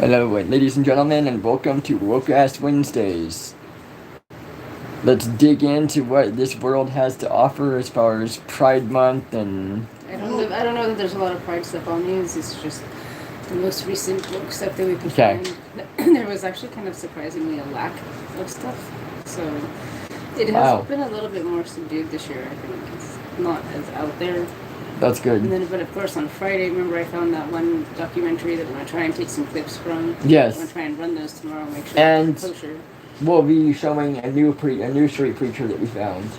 Hello, ladies and gentlemen, and welcome to Woke-Ass Wednesdays. Let's dig into what this world has to offer as far as Pride Month and... I don't know that there's a lot of Pride stuff on news. It's just the most recent woke stuff that we can find. There was actually kind of surprisingly a lack of stuff. So it has been a little bit more subdued this year, I think. It's not as out there. That's good. But of course on Friday, remember I found that one documentary that I'm going to try and take some clips from. Yes. I'm going to try and run those tomorrow, make sure and they're kosher. We'll be showing a new street preacher that we found.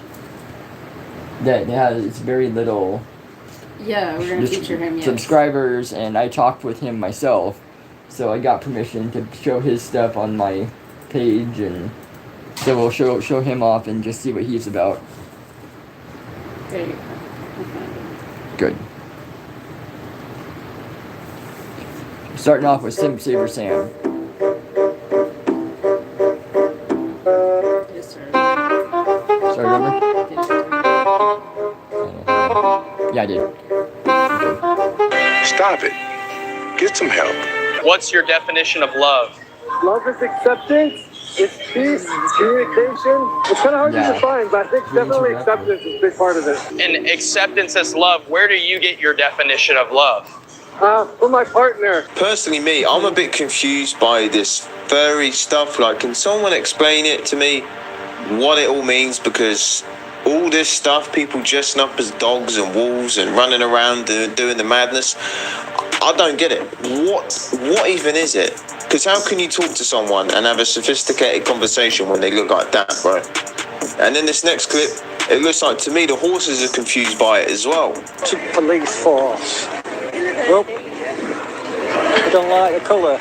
That has very little... Yeah, we're going to feature him, yes. Subscribers, and I talked with him myself. So I got permission to show his stuff on my page, and so we'll show him off and just see what he's about. There you go. Good. Starting off with Saber Sam. Yes, sir. Start over? Yeah, I did. Stop it. Get some help. What's your definition of love? Love is acceptance, it's peace, it's communication. It's kind of hard to define, but I think definitely acceptance is a big part of it. And acceptance as love, where do you get your definition of love? For my partner. Personally, me, I'm a bit confused by this furry stuff. Like, can someone explain it to me, what it all means? Because all this stuff, people dressing up as dogs and wolves and running around doing the madness, I don't get it. What even is it? Because how can you talk to someone and have a sophisticated conversation when they look like that, bro? And then this next clip, it looks like, to me, the horses are confused by it as well. Police force. Well, I don't like the colour.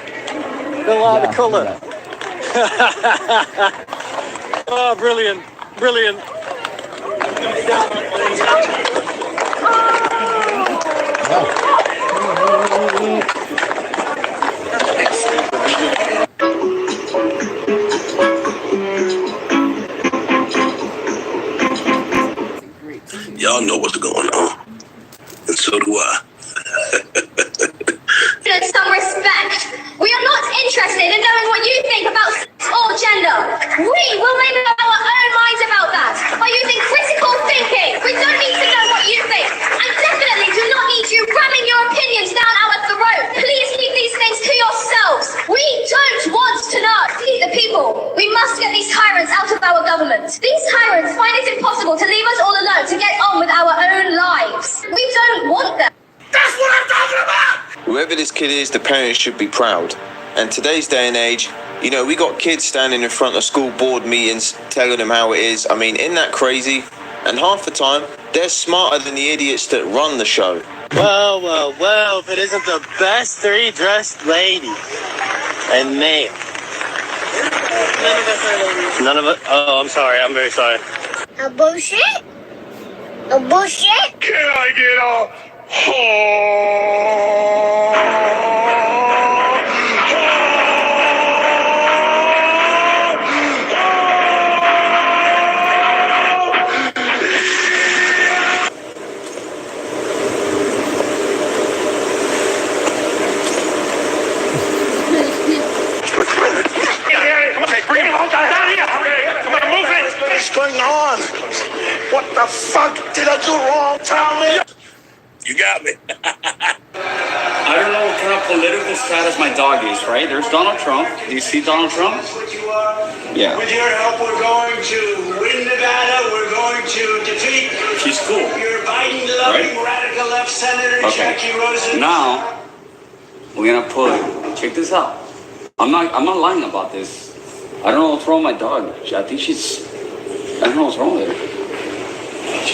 The colour. Oh, brilliant. Y'all know what's going on. And so do I. Some respect. We are not interested in knowing what you think about sex or gender. We will make up our own minds about that by using critical thinking. We don't need to know what you think, and definitely do not need you ramming your opinions down our throat. Please keep these things to yourselves. We don't want to know. See the people. We must get these tyrants out of our government. These tyrants find it impossible to leave us all alone to get on with our own lives. We don't want them. That's what I'm talking about! Whoever this kid is, the parents should be proud. And today's day and age, you know, we got kids standing in front of school board meetings telling them how it is. I mean, isn't that crazy? And half the time, they're smarter than the idiots that run the show. Well, if it isn't the best three-dressed lady and male. None of it? Oh, I'm sorry. I'm very sorry. A bullshit? A bullshit? Can I get a... What's going on? What the fuck did I do wrong? Tell me. You got me. I don't know what kind of political status my dog is, right? There's Donald Trump. Do you see Donald Trump? Yeah. With your help, we're going to win Nevada. We're going to defeat. She's cool. Your Biden-loving radical left senator, Jackie Rosen. Now we're gonna put. Check this out. I'm not lying about this. I don't know what's wrong with my dog. I think she's. I don't know what's wrong with her.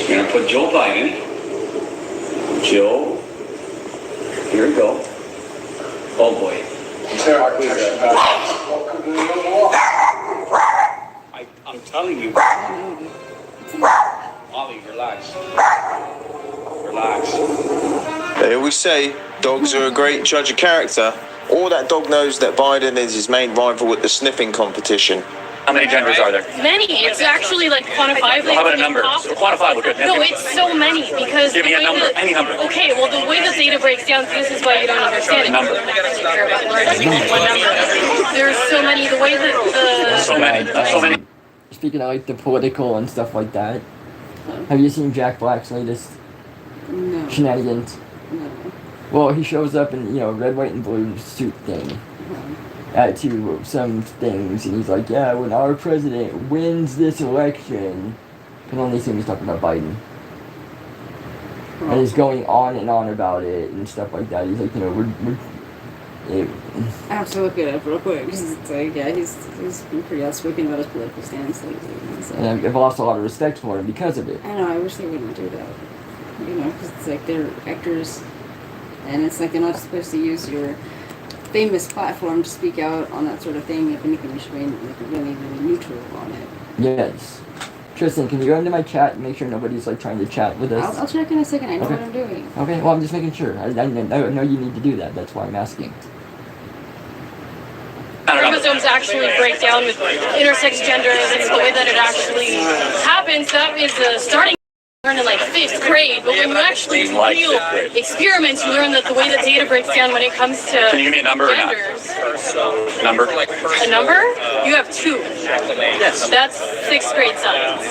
We're gonna put Joe Biden. Joe. Here we go. Oh boy. I'm telling you. Ollie, relax. Relax. They always say dogs are a great judge of character. All that dog knows that Biden is his main rival at the sniffing competition. How many genders are there? Many. It's actually like quantifiable. How about a number? So quantifiable, good. No, it's so many because Give me a number, any number. Okay, well the way the data breaks down, this is why you don't understand it. Number. There's so many. The way that So many. So many. Speaking of like the political and stuff like that, have you seen Jack Black's latest shenanigans? No. Well, he shows up in, red, white, and blue suit thing to some things, and he's like, yeah, when our president wins this election, and only assume he's talking about Biden. And he's going on and on about it and stuff like that. He's like, I have to look it up real quick because it's like, yeah, he's been pretty outspoken about his political stance lately. And I've lost a lot of respect for him because of it. I know, I wish they wouldn't do that. Because it's like they're actors, and it's like they're not supposed to use your famous platform to speak out on that sort of thing. If anything, you should be really, really neutral on it. Yes. Tristan, can you go into my chat and make sure nobody's like trying to chat with us? I'll check in a second. I know what I'm doing. Okay, well, I'm just making sure. I know you need to do that. That's why I'm asking. chromosomes actually break down with intersex genders and the way that it actually happens. That is the starting learn in like 5th grade, but when you actually do real experiments, you learn that the way that data breaks down when it comes to Can you give me a number genders. Number? A number? You have 2. Yes. That's 6th grade science.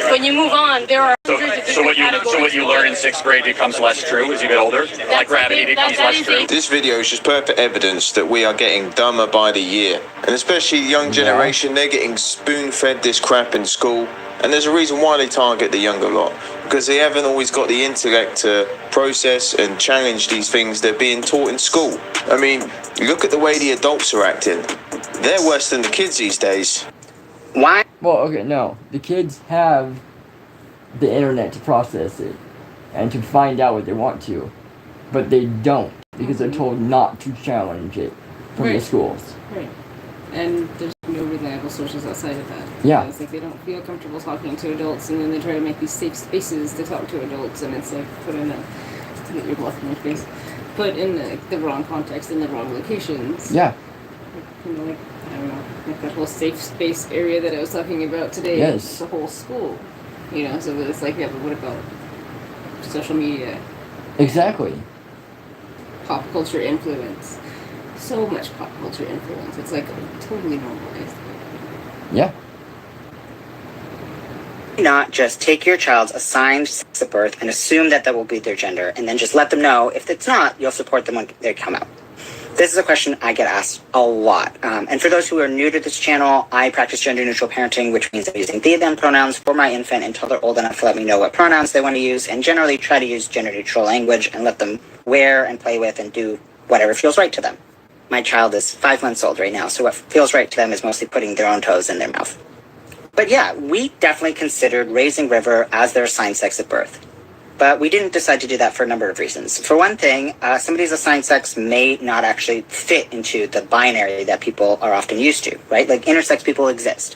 When you move on, there are hundreds of different categories. So what you learn in 6th grade becomes less true as you get older? Like gravity becomes less true? This video is just perfect evidence that we are getting dumber by the year. And especially the young generation, they're getting spoon-fed this crap in school. And there's a reason why they target the younger lot. Because they haven't always got the intellect to process and challenge these things they're being taught in school. I mean, look at the way the adults are acting. They're worse than the kids these days. Why? Well, okay, no. The kids have the internet to process it and to find out what they want to. But they don't, because they're told not to challenge it from the schools. Right. And there's no reliable sources outside of that. Yeah. It's like they don't feel comfortable talking to adults, and then they try to make these safe spaces to talk to adults, and it's like put in to get your bluff in your face, put in the wrong context in the wrong locations. Yeah. I don't know, like that whole safe space area that I was talking about today. Yes. It's the whole school. So it's like, yeah, but what about social media? Exactly. Pop culture influence. So much pop culture influence. It's like totally normalized. Yeah. Not just take your child's assigned sex at birth and assume that will be their gender, and then just let them know if it's not, you'll support them when they come out. This is a question I get asked a lot. And for those who are new to this channel, I practice gender-neutral parenting, which means I'm using they/them pronouns for my infant until they're old enough to let me know what pronouns they want to use, and generally try to use gender-neutral language and let them wear and play with and do whatever feels right to them. My child is 5 months old right now, so what feels right to them is mostly putting their own toes in their mouth. But yeah, we definitely considered raising River as their assigned sex at birth. But we didn't decide to do that for a number of reasons. For one thing, somebody's assigned sex may not actually fit into the binary that people are often used to, right? Like intersex people exist.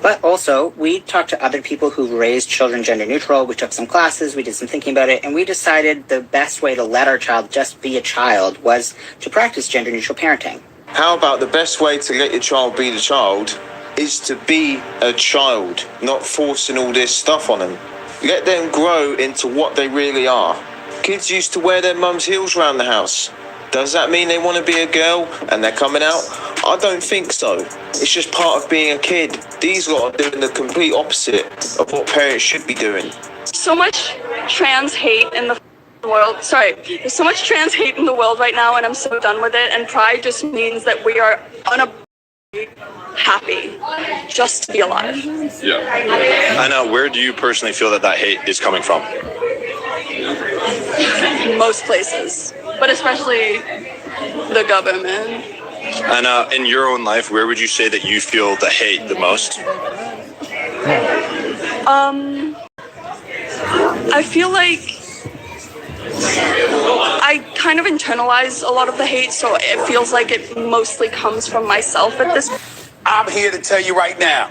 But also, we talked to other people who raised children gender neutral. We took some classes, we did some thinking about it, and we decided the best way to let our child just be a child was to practice gender neutral parenting. How about the best way to let your child be the child is to be a child, not forcing all this stuff on them. Let them grow into what they really are. Kids used to wear their mum's heels around the house. Does that mean they want to be a girl and they're coming out? I don't think so. It's just part of being a kid. These lot are doing the complete opposite of what parents should be doing. So much trans hate in the world. There's so much trans hate in the world right now, and I'm so done with it. And pride just means that we are happy just to be alive. Yeah. Anna, where do you personally feel that hate is coming from? Most places, but especially the government. Anna, in your own life, where would you say that you feel the hate the most? I feel like I kind of internalize a lot of the hate, so it feels like it mostly comes from myself at this point. I'm here to tell you right now,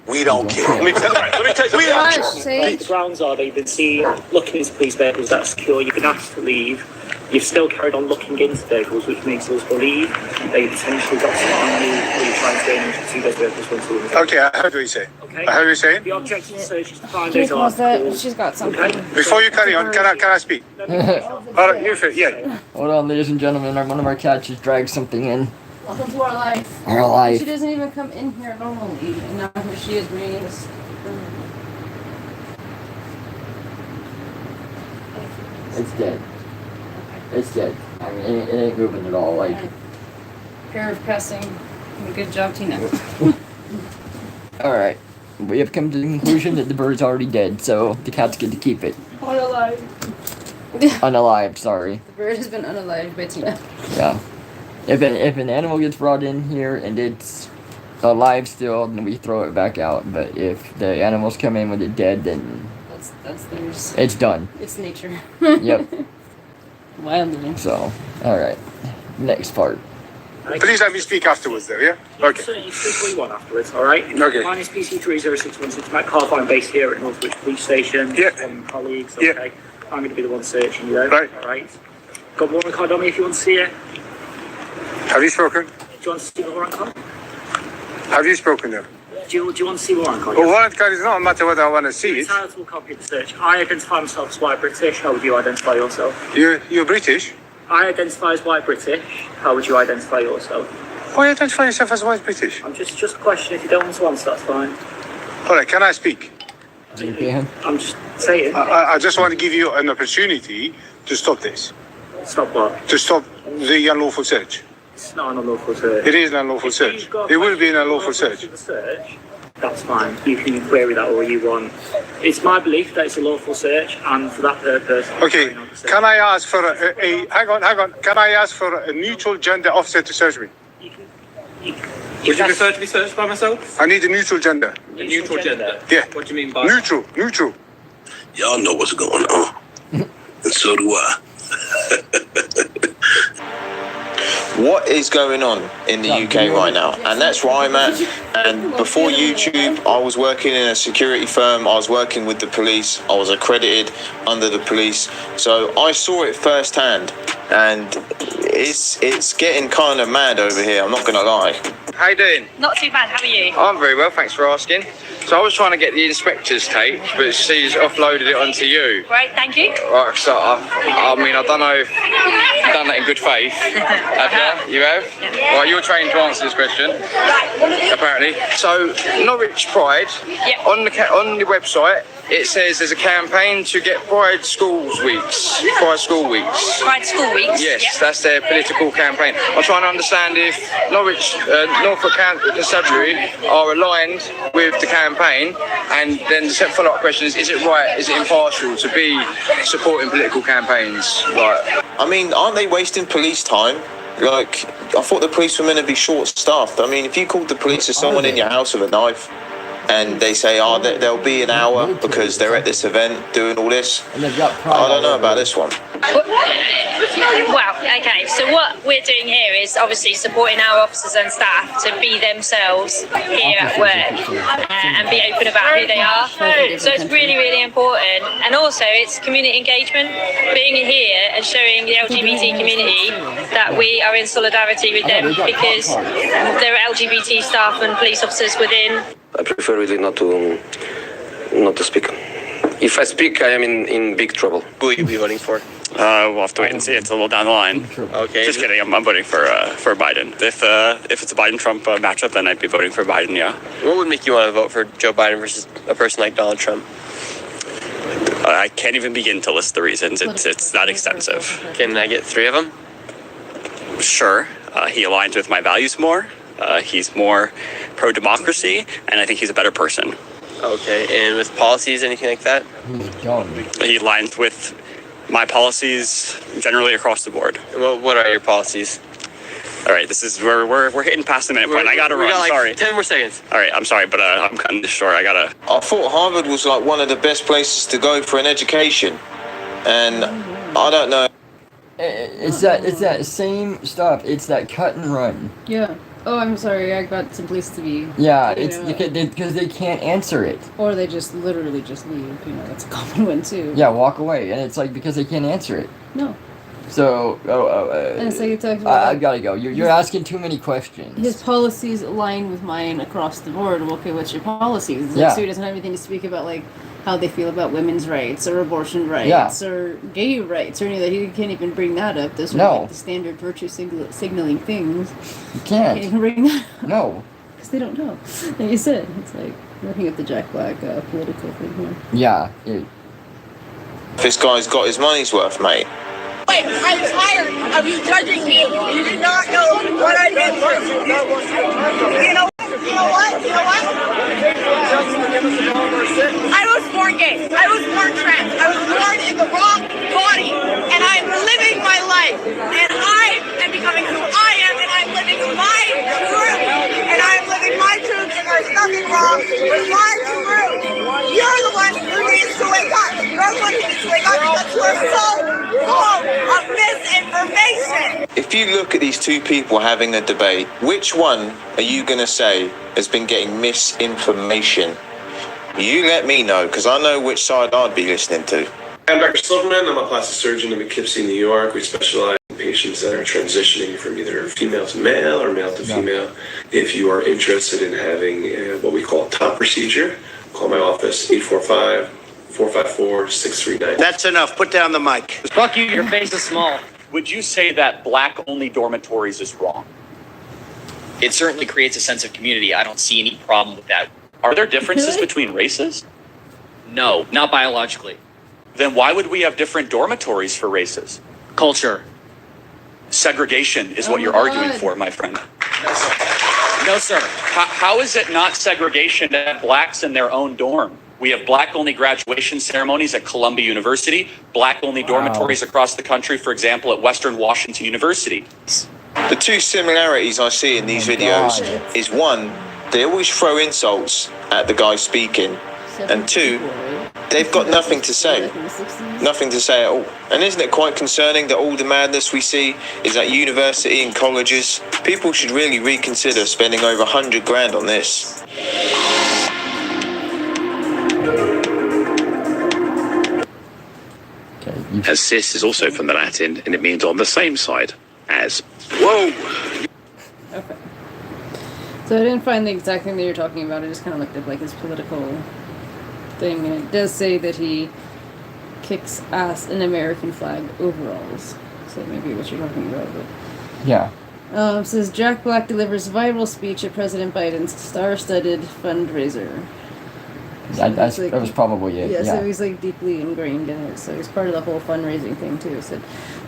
we don't care. Let me tell you we don't care. Grounds are that you've been seen looking into police vehicles that are secure, you've been asked to leave, You've still carried on looking into vehicles, which makes us believe that you potentially got something on you or you're trying to gain into 2 those vehicles when someone. Okay, I heard what you say. Okay. I heard what you saying. The objective of the search is to find Can you those pause that? articles. She's got something. Okay. Before you carry on, can I speak? All right, you fit, yeah. Hold on, ladies and gentlemen. One of our cats just dragged something in. Welcome to our life. Our life. She doesn't even come in here normally, and now here she is bringing us. It's dead. It's dead. I mean, it ain't moving at all. Like. Pair of passing. Good job, Tina. All right. We have come to the conclusion that the bird's already dead, so the cats get to keep it. Unalive. Unalive, sorry. The bird has been unalived by Tina. Yeah. If an animal gets brought in here and it's alive still, then we throw it back out. But if the animals come in with it dead, then That's theirs. it's done. It's nature. Yep. Wild. So, all right. Next part. Please let me speak afterwards, though, yeah? Okay. So you speak what you want afterwards, all right? Okay. Mine is PC30616, Matt Carfine based here at Northwich Police Station. Yeah. Colleagues, Yeah. okay. I'm going to be the one searching you, though. Right. All right. Got warrant card on me if you want to see it. Have you spoken? Do you want to see the warrant card? Have you spoken, though? Do you want to see the warrant card? Well, warrant card is not a matter whether I want to see You're it. entitled to a copy of the search. I identify myself as white British. How would you identify yourself? You're British? I identify as white British. How would you identify yourself? Why identify yourself as white British? I'm just a question. If you don't want to answer, that's fine. All right, can I speak? I'm just saying. I just want to give you an opportunity to stop this. Stop what? To stop the unlawful search. It's not an unlawful search. It is an unlawful search. It will be an unlawful search. That's fine. You can query that all you want. It's my belief that it's a lawful search, and for that purpose. Okay. Can I ask for hang on? Can I ask for a neutral gender officer to search me? Would you prefer to be searched by myself? I need a neutral gender. A neutral gender? Yeah. What do you mean by neutral? Y'all know what's going on. And so do I. What is going on in the UK right now? And that's where I'm at. And before YouTube, I was working in a security firm. I was working with the police. I was accredited under the police. So I saw it firsthand. And it's getting kind of mad over here, I'm not going to lie. How you doing? Not too bad, how are you? I'm very well, thanks for asking. So I was trying to get the inspector's tape, but she's offloaded it onto you. Great, thank you. Right, so I mean, I don't know if you've done that in good faith. Have you? You have? Yeah. Right, you're trained to answer this question, apparently. So, Norwich Pride, on the website, it says there's a campaign to get Pride Schools Weeks. Pride School Weeks. Pride School Weeks? Yes, that's their political campaign. I'm trying to understand if Norfolk Constabulary are aligned with the campaign, and then the follow-up question is it right, is it impartial to be supporting political campaigns? Right. I mean, aren't they wasting police time? Like, I thought the police were meant to be short-staffed. I mean, if you called the police to someone in your house with a knife, and they say, there'll be an hour because they're at this event doing all this. I don't know about this one. Wow, okay, so what we're doing here is obviously supporting our officers and staff to be themselves here at work and be open about who they are. So it's really, really important. And also it's community engagement, being here and showing the LGBT community that we are in solidarity with them because there are LGBT staff and police officers within. I prefer really not to speak. If I speak, I am in big trouble. Who will you be voting for? We'll have to wait and see. It's a little down the line. Okay. Just kidding. I'm voting for Biden. If it's a Biden-Trump matchup, then I'd be voting for Biden. Yeah. What would make you want to vote for Joe Biden versus a person like Donald Trump? I can't even begin to list the reasons. It's that extensive. Can I get 3 of them? Sure. He aligns with my values more. He's more pro-democracy, and I think he's a better person. Okay, and with policies, anything like that? He aligns with my policies generally across the board. What are your policies? All right, this is where we're hitting past the minute point. I gotta run. We got like sorry. 10 more seconds. All right, I'm sorry, but I'm cutting this short. I thought Harvard was like one of the best places to go for an education, and I don't know. It's that same stuff. It's that cut and run. Yeah. Oh, I'm sorry. I got some place to be. Yeah, it's because they can't answer it. Or they just literally just leave. That's a common one too. Yeah, walk away, and it's like because they can't answer it. No. So, And so you talked about I gotta go. You're asking too many questions. his policies align with mine across the board. Well, okay, what's your policies? It's Yeah. like, so he doesn't have anything to speak about, like, how they feel about women's rights or abortion rights or gay rights or any of that. He can't even bring that up. Those are like the standard virtue signaling things. You can't. Can't even bring that up. No. Because they don't know. Like you said, it's like looking at the Jack Black political thing here. Yeah. This guy's got his money's worth, mate. Wait, I'm tired of you judging me. You do not know what I did for you. You know what? I was born gay. I was born trans. I was born in the wrong body. And I'm living my life. And I am becoming who I am. And I'm living my truth. And I'm living my truth. And there's nothing wrong with my truth. You're the one who needs to wake up. You're the one who needs to wake up because you are so full of misinformation. If you look at these two people having a debate, which one are you going to say has been getting misinformation? You let me know, because I know which side I'd be listening to. I'm Dr. Silverman. I'm a plastic surgeon in Poughkeepsie, New York. We specialize in patients that are transitioning from either female to male or male to female. If you are interested in having what we call a top procedure, call my office, 845-454-6390. That's enough. Put down the mic. Fuck you, your face is small. Would you say that black-only dormitories is wrong? It certainly creates a sense of community. I don't see any problem with that. Are there differences between races? No, not biologically. Then why would we have different dormitories for races? Culture. Segregation is what you're arguing for, my friend. No, sir. How is it not segregation to have blacks in their own dorm? We have black-only graduation ceremonies at Columbia University, black-only dormitories across the country, for example, at Western Washington University. The two similarities I see in these videos is one, they always throw insults at the guy speaking, and two, they've got nothing to say. Nothing to say at all. And isn't it quite concerning that all the madness we see is at university and colleges? People should really reconsider spending over 100 grand on this. As cis is also from the Latin, and it means on the same side as. Whoa! Okay. So I didn't find the exact thing that you're talking about. I just kind of looked at like his political thing, and it does say that he kicks ass in American flag overalls. So maybe what you're talking about. But Yeah. Says Jack Black delivers viral speech at President Biden's star-studded fundraiser. That was probably it. Yeah, Yeah. so he's like deeply ingrained in it. So he's part of the whole fundraising thing too. So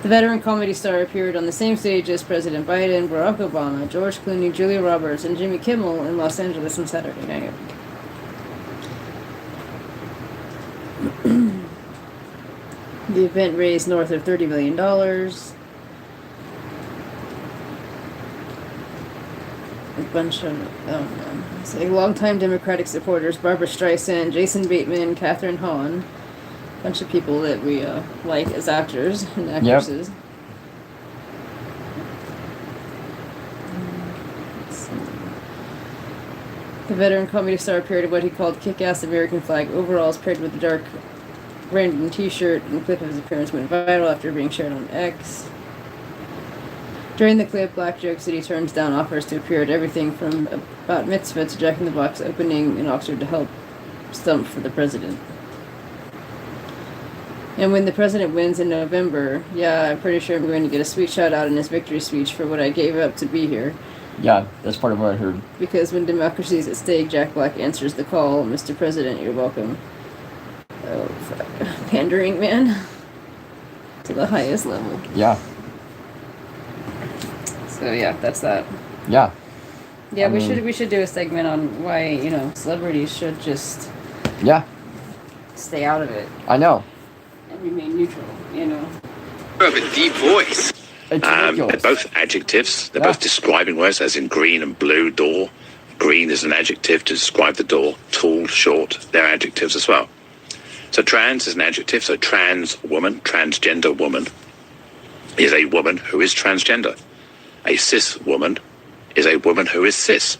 the veteran comedy star appeared on the same stage as President Biden, Barack Obama, George Clooney, Julia Roberts, and Jimmy Kimmel in Los Angeles on Saturday night. The event raised north of $30 million. A bunch of it's like longtime Democratic supporters: Barbara Streisand, Jason Bateman, Catherine Hahn, a bunch of people that we like as actors and actresses. Yep. The veteran comedy star appeared in what he called kick-ass American flag overalls paired with a dark Brandon t-shirt, and a clip of his appearance went viral after being shared on X. During the clip, Black jokes that he turns down offers to appear at everything from a bat mitzvah to Jack in the Box opening in Oxford to help stump for the president. And when the president wins in November, yeah, I'm pretty sure I'm going to get a sweet shout out in his victory speech for what I gave up to be here. Yeah, that's part of what I heard. Because when democracy is at stake, Jack Black answers the call. Mr. President, you're welcome. Oh, fuck. Pandering, man. To the highest level. Yeah. So yeah, that's that. Yeah. Yeah, I we mean, should do a segment on why, celebrities should just stay out of it I know. and remain neutral, You have a deep voice. They're both adjectives. They're both describing words, as in green and blue, door. Green is an adjective to describe the door. Tall, short, they're adjectives as well. So trans is an adjective. So trans woman, transgender woman, is a woman who is transgender. A cis woman is a woman who is cis,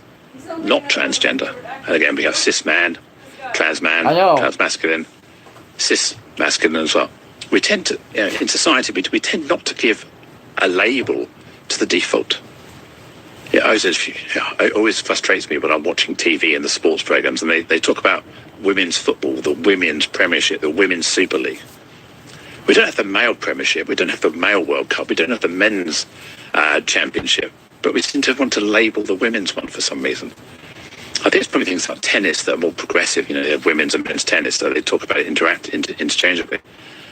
not transgender. And again, we have cis man, trans masculine, cis masculine as well. we tend to, in society, we tend not to give a label to the default. It always frustrates me when I'm watching TV and the sports programs and they talk about women's football, the women's premiership, the women's Super League. We don't have the male premiership, we don't have the male World Cup, we don't have the men's championship, but we seem to want to label the women's one for some reason. I think it's probably things like tennis that are more progressive, they have women's and men's tennis, so they talk about it interchangeably.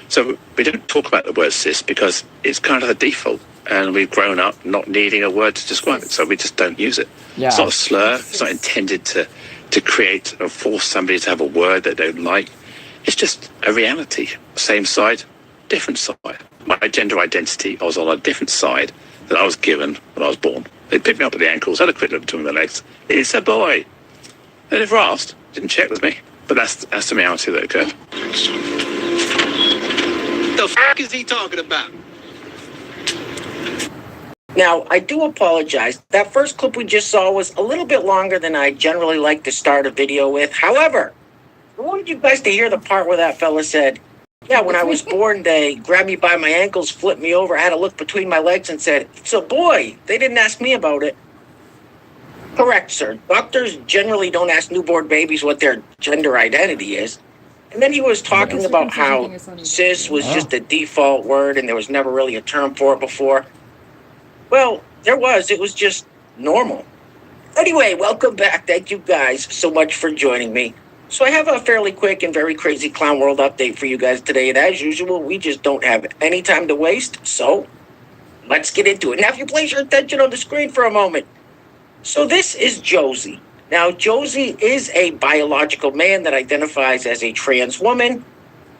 So we don't talk about the word cis because it's kind of the default, and we've grown up not needing a word to describe it, so we just don't use it. Yeah. It's not a slur, it's not intended to create or force somebody to have a word they don't like. It's just a reality. Same side, different side. My gender identity, I was on a different side than I was given when I was born. They picked me up at the ankles, had a quick look between my legs. It's a boy. They never asked, didn't check with me. But that's the reality that occurred. The f*** is he talking about? Now, I do apologize. That first clip we just saw was a little bit longer than I generally like to start a video with. However, I wanted you guys to hear the part where that fella said, yeah, when I was born, they grabbed me by my ankles, flipped me over, had a look between my legs and said, it's a boy. They didn't ask me about it. Correct, sir. Doctors generally don't ask newborn babies what their gender identity is. And then he was talking about how cis was just a default word and there was never really a term for it before. Well, there was. It was just normal. Anyway, welcome back. Thank you guys so much for joining me. So I have a fairly quick and very crazy clown world update for you guys today. And as usual, we just don't have any time to waste. So let's get into it. Now, if you place your attention on the screen for a moment. So this is Josie. Now, Josie is a biological man that identifies as a trans woman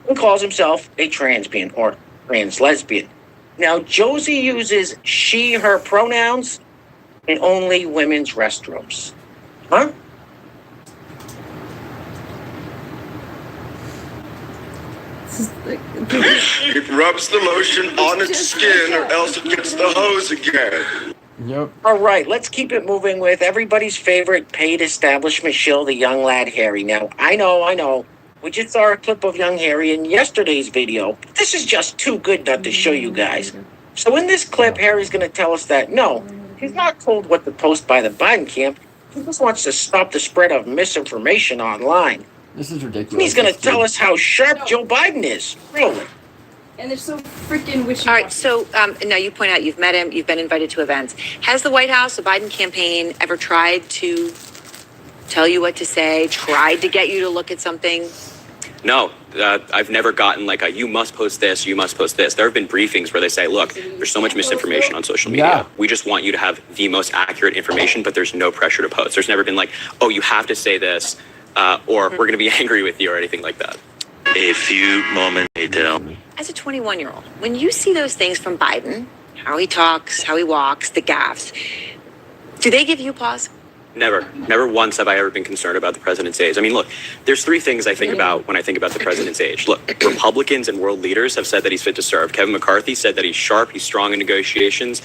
and calls himself a transbian or trans lesbian. Now, Josie uses she, her pronouns in only women's restrooms. Huh? It rubs the lotion on its skin or else it gets the hose again. Yep. All right, let's keep it moving with everybody's favorite paid establishment shill, the young lad Harry. Now, I know. We just saw a clip of young Harry in yesterday's video. But this is just too good not to show you guys. So in this clip, Harry's going to tell us that, no, he's not told what to post by the Biden camp. He just wants to stop the spread of misinformation online. This is ridiculous. And he's going to tell us how sharp Joe Biden is. Really. And they're so freaking wishy-washy. All right, so now you point out you've met him, you've been invited to events. Has the White House, the Biden campaign, ever tried to tell you what to say, tried to get you to look at something? No, I've never gotten like a, you must post this, you must post this. There have been briefings where they say, look, there's so much misinformation on social media. Yeah. We just want you to have the most accurate information, but there's no pressure to post. There's never been like, oh, you have to say this, or we're going to be angry with you or anything like that. A few moments later. As a 21-year-old, when you see those things from Biden, how he talks, how he walks, the gaffes, do they give you pause? Never once have I ever been concerned about the president's age. I mean, look, there's three things I think about when I think about the president's age. Look, Republicans and world leaders have said that he's fit to serve. Kevin McCarthy said that he's sharp, he's strong in negotiations.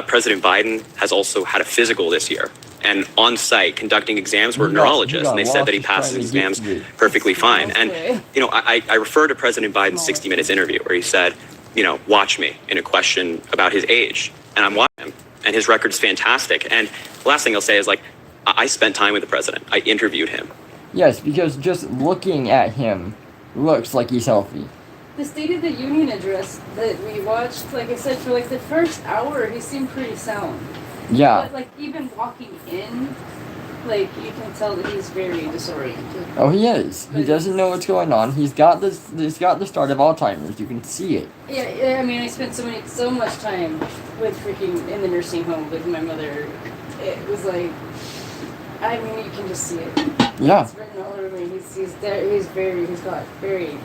President Biden has also had a physical this year. And on site, conducting exams were neurologists, and they said that he passes his exams perfectly fine. And, you know, I refer to President Biden's 60 Minutes interview where he said, you know, watch me in a question about his age. And I'm watching him, and his record's fantastic. And the last thing I'll say is, like, I spent time with the president. I interviewed him. Yes, because just looking at him looks like he's healthy. The State of the Union address that we watched, like I said, for like the first hour, he seemed pretty sound. Yeah. But like even walking in, like you can tell that he's very disoriented. Oh, he is. He doesn't know what's going on. He's got this. He's got the start of Alzheimer's. You can see it. Yeah. I mean, I spent so much time with freaking in the nursing home with my mother. It was like, I mean, you can just see it. Yeah. It's written all over me. He's got very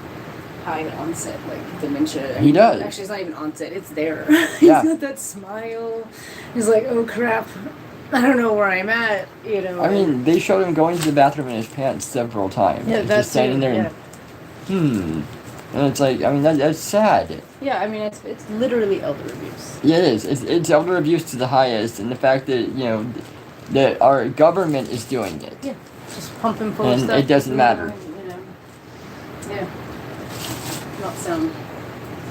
high onset, like dementia. He does. Actually, it's not even onset. It's there. Yeah. He's got that smile. He's like, oh crap, I don't know where I'm at. You know. I mean, they showed him going to the bathroom in his pants several times. Yeah, He's that's just standing there. And, and it's like, I mean, that's sad. Yeah, I mean, it's literally elder abuse. Yeah, it is. It's elder abuse to the highest, and the fact that that our government is doing it. Yeah, just pumping full of and stuff. it doesn't matter. Yeah. Not sound.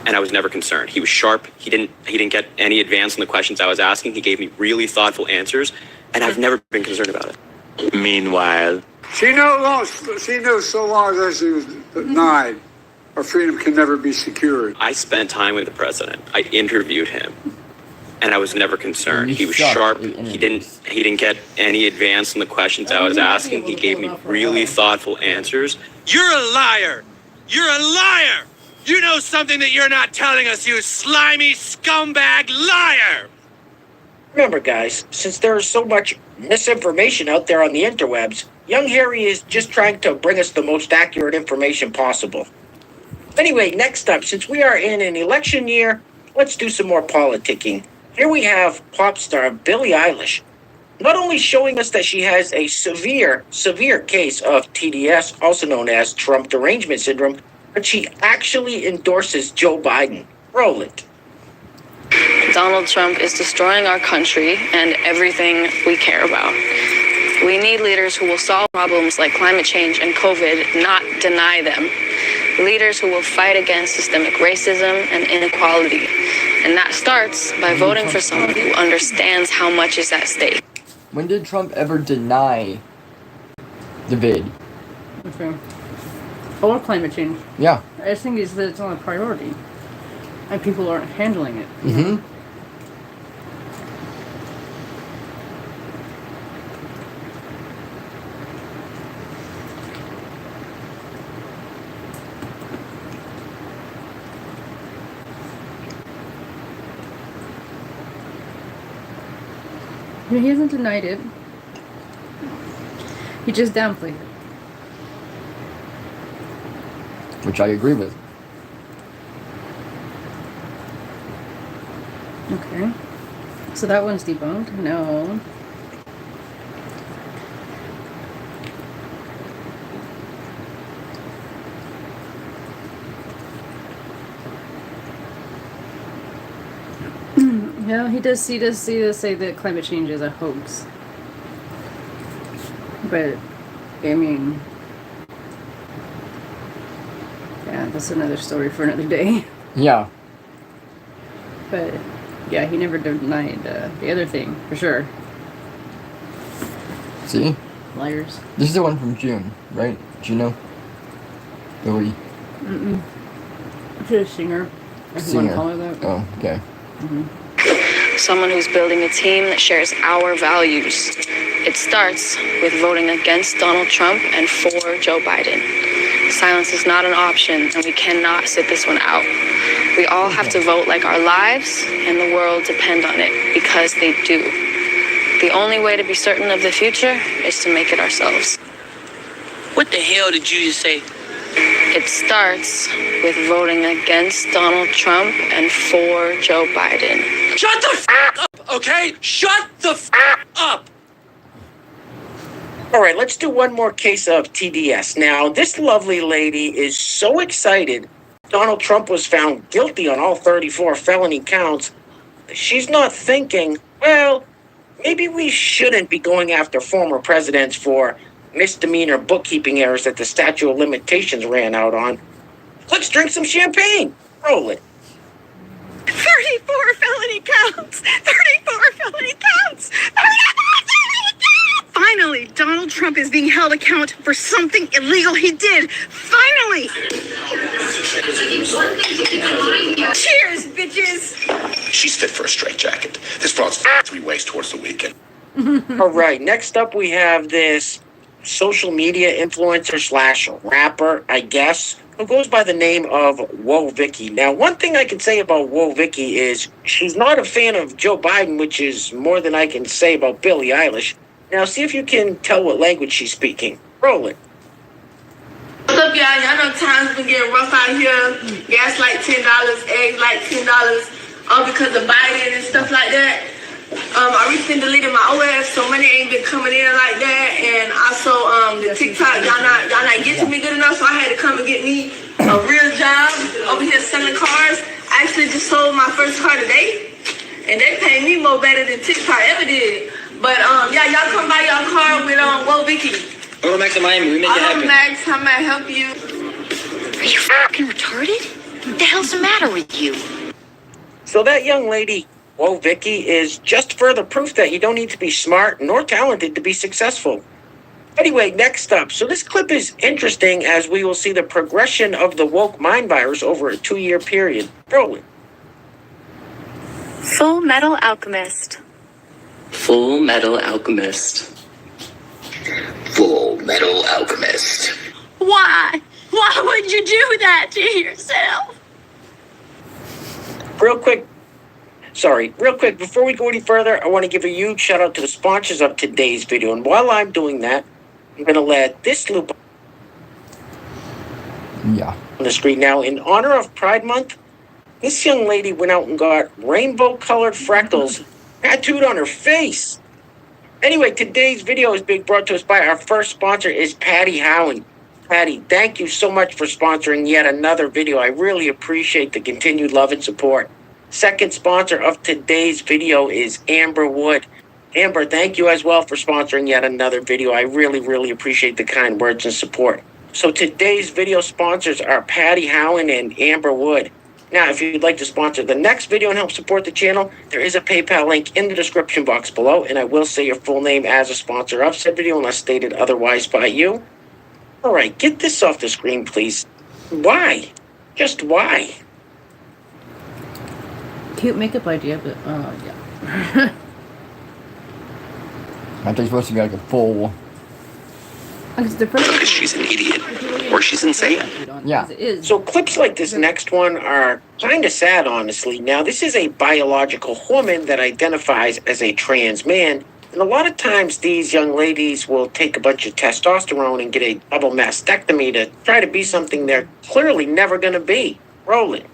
and I was never concerned. He was sharp. He didn't get any advance in the questions I was asking. He gave me really thoughtful answers, and I've never been concerned about it. Meanwhile, she knew so long as she was denied, her freedom can never be secured. I spent time with the president. I interviewed him, and I was never concerned. He was sharp. He didn't get any advance in the questions I was asking. He gave me really thoughtful answers. You're a liar! You're a liar! You know something that you're not telling us, you slimy scumbag liar! Remember, guys, since there is so much misinformation out there on the interwebs, young Harry is just trying to bring us the most accurate information possible. Anyway, next up, since we are in an election year, let's do some more politicking. Here we have pop star Billie Eilish, not only showing us that she has a severe case of TDS, also known as Trump derangement syndrome, but she actually endorses Joe Biden. Roll it. Donald Trump is destroying our country and everything we care about. We need leaders who will solve problems like climate change and COVID, not deny them. Leaders who will fight against systemic racism and inequality. And that starts by voting for someone who understands how much is at stake. When did Trump ever deny the bid? Okay. Or climate change. Yeah. I just think it's that it's not a priority. And people aren't handling it. Mm-hmm. He hasn't denied it. He just downplayed it. Which I agree with. Okay. So that one's debunked? No. Yeah, he does say that climate change is a hoax. But, I mean, yeah, that's another story for another day. Yeah. But, yeah, he never denied the other thing, for sure. See? Liars. This is the one from June, right? Juno? Billy? Mm-mm. She's a singer. If you want to call her that. Oh, okay. Mm-hmm. Someone who's building a team that shares our values. It starts with voting against Donald Trump and for Joe Biden. Silence is not an option, and we cannot sit this one out. We all have to vote like our lives and the world depend on it, because they do. The only way to be certain of the future is to make it ourselves. What the hell did you just say? It starts with voting against Donald Trump and for Joe Biden. Shut the up, okay? Shut the up! All right, let's do one more case of TDS. Now, this lovely lady is so excited Donald Trump was found guilty on all 34 felony counts. She's not thinking, well, maybe we shouldn't be going after former presidents for misdemeanor bookkeeping errors that the statute of limitations ran out on. Let's drink some champagne. Roll it. 34 felony counts! 34 felony counts! Finally, Donald Trump is being held accountable for something illegal he did. Finally! Cheers, bitches! She's fit for a straitjacket. This broad's 3 ways towards the weekend. All right, next up we have this social media influencer slash rapper, I guess, who goes by the name of Whoa Vicky. Now, one thing I can say about Whoa Vicky is she's not a fan of Joe Biden, which is more than I can say about Billie Eilish. Now, see if you can tell what language she's speaking. Roll it. What's up, y'all? Y'all know times been getting rough out here. Gas like $10, eggs like $10, all because of Biden and stuff like that. I recently deleted my OS, so money ain't been coming in like that. And also, the TikTok, y'all not getting to me good enough, so I had to come and get me a real job over here selling cars. I actually just sold my first car today, and they pay me more better than TikTok ever did. But yeah, y'all come buy y'all car with Whoa Vicky. Go to Max in Miami. We make it happen. Max, how may I help you? Are you fucking retarded? What the hell's the matter with you? So that young lady, whoa, Vicky, is just further proof that you don't need to be smart nor talented to be successful. Anyway, next up. So this clip is interesting as we will see the progression of the woke mind virus over a 2-year period. Rolling. Full Metal Alchemist. Full Metal Alchemist. Full Metal Alchemist. Why? Why would you do that to yourself? Real quick, before we go any further, I want to give a huge shout out to the sponsors of today's video. And while I'm doing that, I'm going to let this loop on the screen now. In honor of Pride Month, this young lady went out and got rainbow-colored freckles tattooed on her face. Anyway, today's video is being brought to us by our first sponsor is Patty Howland. Patty, thank you so much for sponsoring yet another video. I really appreciate the continued love and support. Second sponsor of today's video is Amber Wood. Amber, thank you as well for sponsoring yet another video. I really, really appreciate the kind words and support. So today's video sponsors are Patty Howland and Amber Wood. Now, if you'd like to sponsor the next video and help support the channel, there is a PayPal link in the description box below, and I will say your full name as a sponsor of said video unless stated otherwise by you. All right, get this off the screen, please. Why? Just why? Cute makeup idea, but yeah. I think it's supposed to be like a full. Because she's an idiot. Or she's insane. Yeah. So clips like this next one are kind of sad, honestly. Now, this is a biological woman that identifies as a trans man. And a lot of times these young ladies will take a bunch of testosterone and get a double mastectomy to try to be something they're clearly never going to be. Roll it.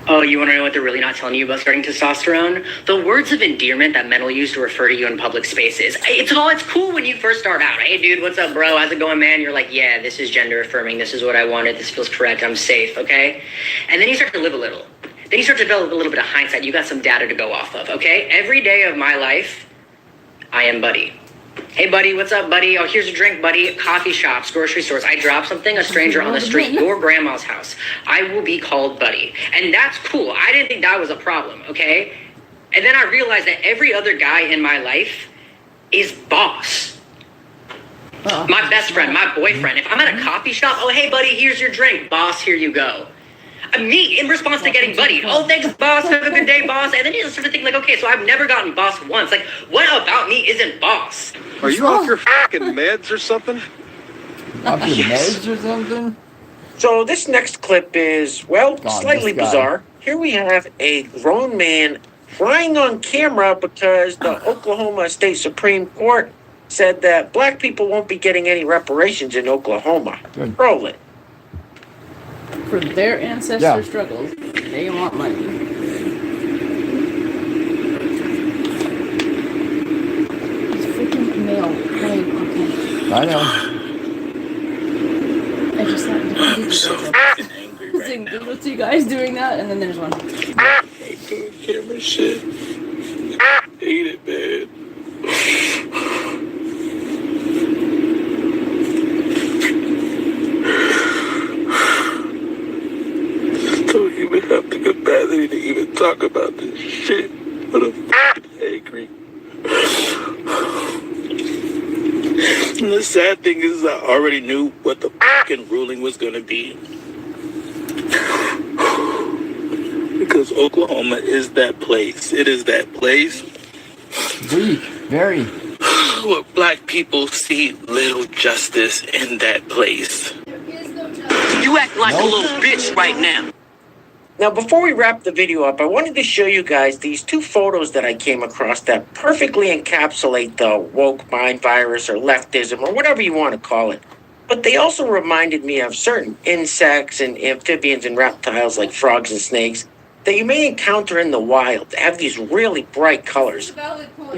Oh, you want to know what they're really not telling you about starting testosterone? The words of endearment that men will use to refer to you in public spaces. It's cool when you first start out. Hey, dude, what's up, bro? How's it going, man? You're like, yeah, this is gender affirming. This is what I wanted. This feels correct. I'm safe, okay? And then you start to live a little. Then you start to develop a little bit of hindsight. You got some data to go off of, okay? Every day of my life, I am Buddy. Hey, buddy, what's up, buddy? Oh, here's a drink, buddy. Coffee shops, grocery stores. I drop something, a stranger on the street, your grandma's house. I will be called Buddy. And that's cool. I didn't think that was a problem, okay? And then I realized that every other guy in my life is boss. My best friend, my boyfriend. If I'm at a coffee shop, oh, hey, buddy, here's your drink. Boss, here you go. Me, in response to getting buddied. Oh, thanks, boss. Have a good day, boss. And then you just sort of think, like, okay, so I've never gotten boss once. Like, what about me isn't boss? Are you off your fucking meds or something? Off your meds or something? So this next clip is, well, slightly bizarre. Here we have a grown man crying on camera because the Oklahoma State Supreme Court said that black people won't be getting any reparations in Oklahoma. Roll it. For their ancestor struggles, they want money. It's freaking male playing cocaine. I know. I just thought I'm so fucking angry right now. There's two guys doing that, and then there's one. I hate doing camera shit. I hate it, man. Don't even have the capacity to even talk about this shit. But I'm fucking angry. And the sad thing is I already knew what the fucking ruling was gonna be. Because Oklahoma is that place. It is that place. Weak. Very. Where black people see little justice in that place. You act like a little bitch right now. Now, before we wrap the video up, I wanted to show you guys these two photos that I came across that perfectly encapsulate the woke mind virus or leftism or whatever you want to call it. But they also reminded me of certain insects and amphibians and reptiles like frogs and snakes that you may encounter in the wild that have these really bright colors.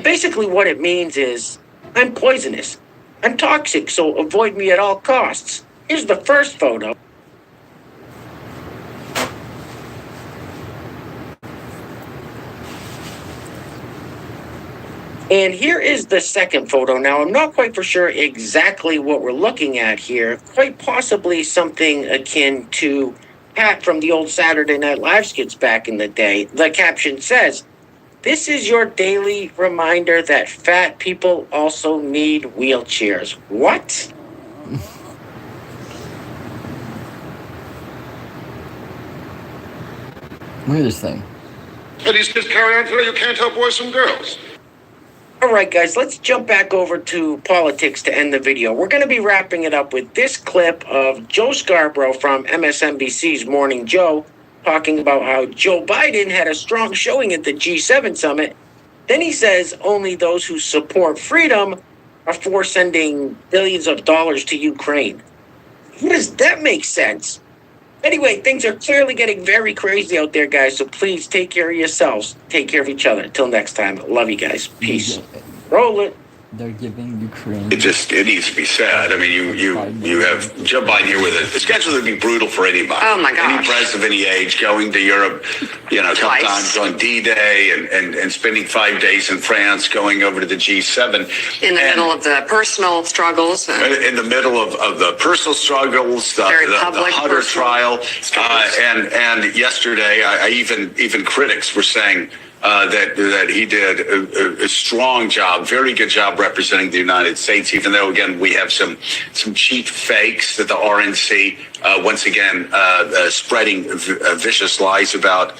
Basically what it means is, I'm poisonous. I'm toxic, so avoid me at all costs. Here's the first photo. And here is the second photo. Now, I'm not quite for sure exactly what we're looking at here. Quite possibly something akin to Pat from the old Saturday Night Live skits back in the day. The caption says, "This is your daily reminder that fat people also need wheelchairs." What? Look at this thing. And these kids carry on today, you can't tell boys from girls. All right, guys, let's jump back over to politics to end the video. We're going to be wrapping it up with this clip of Joe Scarborough from MSNBC's Morning Joe talking about how Joe Biden had a strong showing at the G7 summit. Then he says only those who support freedom are for sending billions of dollars to Ukraine. How does that make sense? Anyway, things are clearly getting very crazy out there, guys, so please take care of yourselves. Take care of each other. Until next time, love you guys. Peace. Roll it. They're giving Ukraine. It needs to be said. I mean, you have Joe Biden here with a schedule that would be brutal for anybody. Oh, my gosh. Any president of any age going to Europe, a couple times on D-Day and spending 5 days in France, going over to the G7. In the middle of the personal struggles. In the middle of the personal struggles, the Hunter trial. And yesterday, even critics were saying that he did a strong job, very good job representing the United States, even though, again, we have some cheap fakes that the RNC, once again, spreading vicious lies about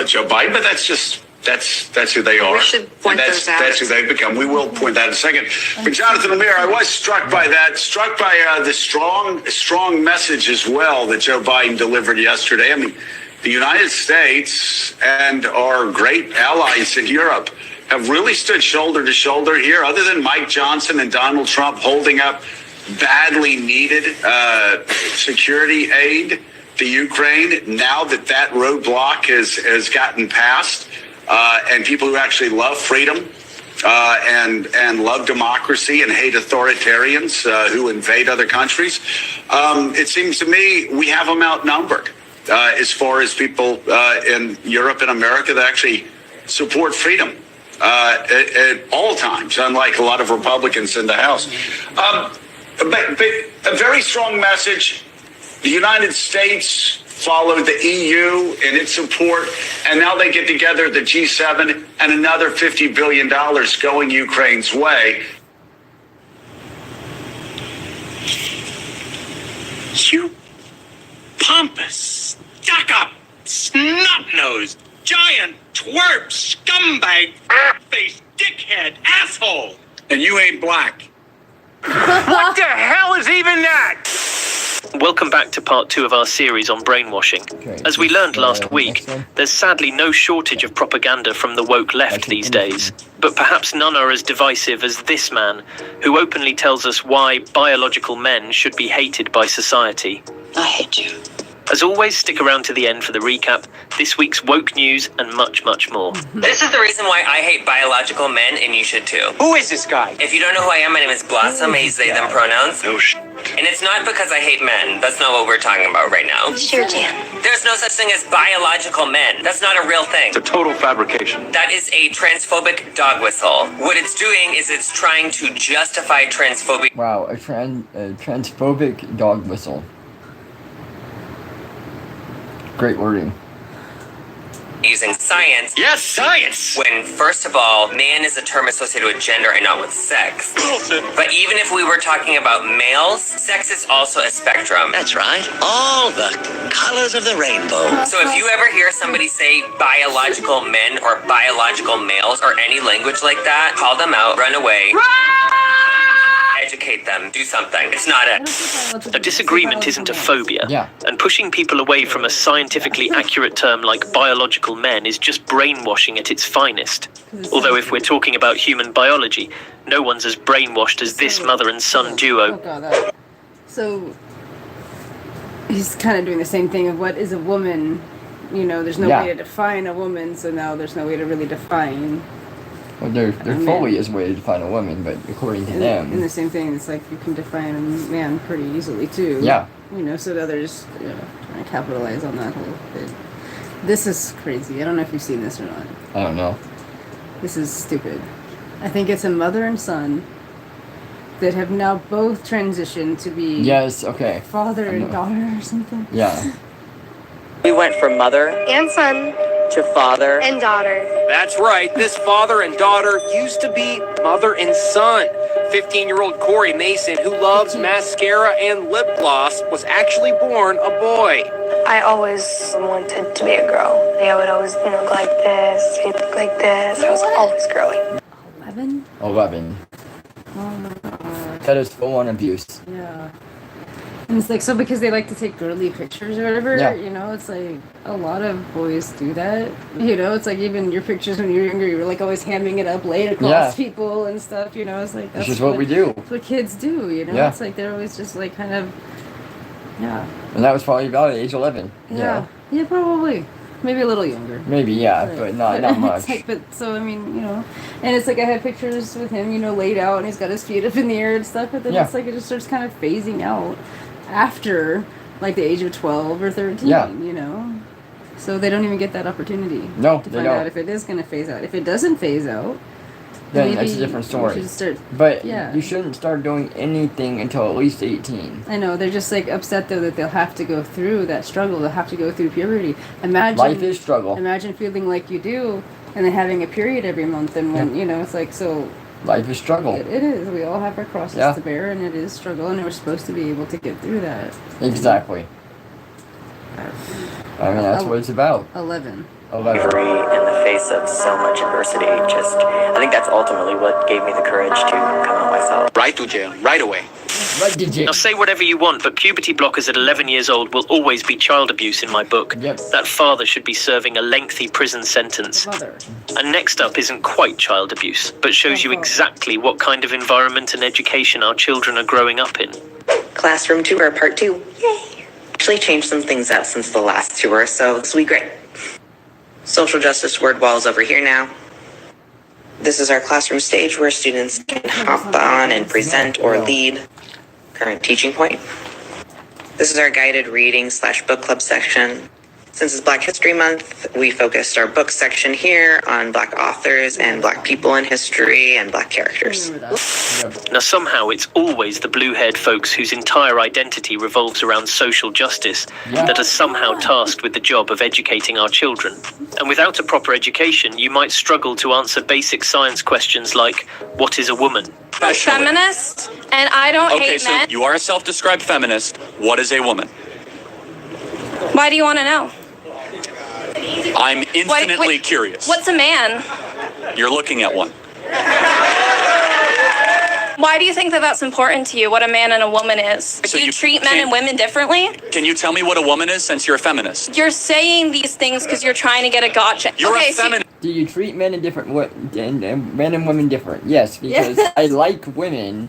Joe Biden. But that's who they are. We should point those out. That's who they've become. We will point that in a second. But Jonathan Lemire, I was struck by the strong message as well that Joe Biden delivered yesterday. I mean, the United States and our great allies in Europe have really stood shoulder to shoulder here, other than Mike Johnson and Donald Trump holding up badly needed security aid to Ukraine. Now that roadblock has gotten passed, and people who actually love freedom and love democracy and hate authoritarians who invade other countries, it seems to me we have them outnumbered. As far as people in Europe and America that actually support freedom at all times, unlike a lot of Republicans in the House. But a very strong message. The United States followed the EU in its support, and now they get together the G7 and another $50 billion going Ukraine's way. You pompous, stuck-up, snot-nosed, giant twerp, scumbag, face, dickhead, asshole. And you ain't black. What the hell is even that? Welcome back to part 2 of our series on brainwashing. As we learned last week, there's sadly no shortage of propaganda from the woke left these days. But perhaps none are as divisive as this man, who openly tells us why biological men should be hated by society. I hate you. As always, stick around to the end for the recap, this week's woke news, and much, much more. This is the reason why I hate biological men, and you should too. Who is this guy? If you don't know who I am, my name is Blossom. I use they, them pronouns. No shit. And it's not because I hate men. That's not what we're talking about right now. Sure, Jan. There's no such thing as biological men. That's not a real thing. It's a total fabrication. That is a transphobic dog whistle. What it's doing is it's trying to justify transphobic... Wow, a transphobic dog whistle. Great wording. Using science. Yes, science! When, first of all, man is a term associated with gender and not with sex. But even if we were talking about males, sex is also a spectrum. That's right. All the colors of the rainbow. So if you ever hear somebody say biological men or biological males or any language like that, call them out, run away. Educate them, do something. It's not A disagreement isn't a phobia, and pushing people away from a scientifically accurate term like biological men is just brainwashing at its finest. Although if we're talking about human biology, no one's as brainwashed as this mother and son duo. So he's kind of doing the same thing of what is a woman. You know, there's no way to define a woman, so now there's no way to really define. Well, there fully is a way to define a woman, but according to them... And the same thing, it's like you can define a man pretty easily, too. Yeah. You know, so the others, trying to capitalize on that whole bit. This is crazy. I don't know if you've seen this or not. I don't know. This is stupid. I think it's a mother and son that have now both transitioned to be... Yes, okay. Father and daughter or something. Yeah. We went from mother And son. to father And daughter. That's right. This father and daughter used to be mother and son. 15-year-old Corey Mason, who loves mascara and lip gloss, was actually born a boy. I always wanted to be a girl. I would always look like this, look like this. I was always girly. 11? 11. Oh my god. That is full-on abuse. Yeah. And it's like, so because they like to take girly pictures or whatever, Yeah. you know, it's like a lot of boys do that. You know, it's like even your pictures when you were younger, you were like always hamming it up late across people and stuff, you know, it's like That's just what we do. That's what kids do, you know? Yeah. It's like they're always just like kind of, yeah. And that was probably about age 11. you Yeah. know? Yeah, probably. Maybe a little younger. Maybe, yeah, but not much. It's like, but so I mean, you know, and it's like I have pictures with him, you know, laid out, and he's got his feet up in the air and stuff. But then Yeah. it's like it just starts kind of phasing out after like the age of 12 or 13. Yeah. You know, so they don't even get that opportunity. No, to they find don't. out if it is going to phase out. If it doesn't phase out, Then maybe that's a different you story. should start. But Yeah. you shouldn't start doing anything until at least 18. I know they're just like upset though that they'll have to go through that struggle. They'll have to go through puberty. Imagine Life is struggle. Imagine feeling like you do, and then having a period every month, and when you know it's like so. Life is struggle. It is. We all have our crosses Yeah. to bear, and it is struggle, and we're supposed to be able to get through that. Exactly. I mean, that's what it's about. 11. 11. bravery in the face of so much adversity. I think that's ultimately what gave me the courage to come out myself. Right to jail, right away. Right to jail. Now say whatever you want, but puberty blockers at 11 years old will always be child abuse in my book. Yep. That father should be serving a lengthy prison sentence. Mother. And next up isn't quite child abuse, but shows you exactly what kind of environment and education our children are growing up in. Classroom tour, part 2. Yay! Actually changed some things up since the last tour, so this will be great. Social justice word walls over here now. This is our classroom stage where students can hop on and present or lead. Current teaching point. This is our guided reading / book club section. Since it's Black History Month, we focused our book section here on Black authors and Black people in history and Black characters. Now somehow it's always the blue-haired folks whose entire identity revolves around social justice that are somehow tasked with the job of educating our children. And without a proper education, you might struggle to answer basic science questions like, what is a woman? Feminist, and I don't hate men. You are a self-described feminist. What is a woman? Why do you want to know? I'm infinitely curious. What's a man? You're looking at one. Why do you think that that's important to you, what a man and a woman is? So Do you you treat men and women differently? Can you tell me what a woman is since you're a feminist? You're saying these things because you're trying to get a gotcha. You're okay, a feminist. Do you treat men and men and women different? Yes, because I like women,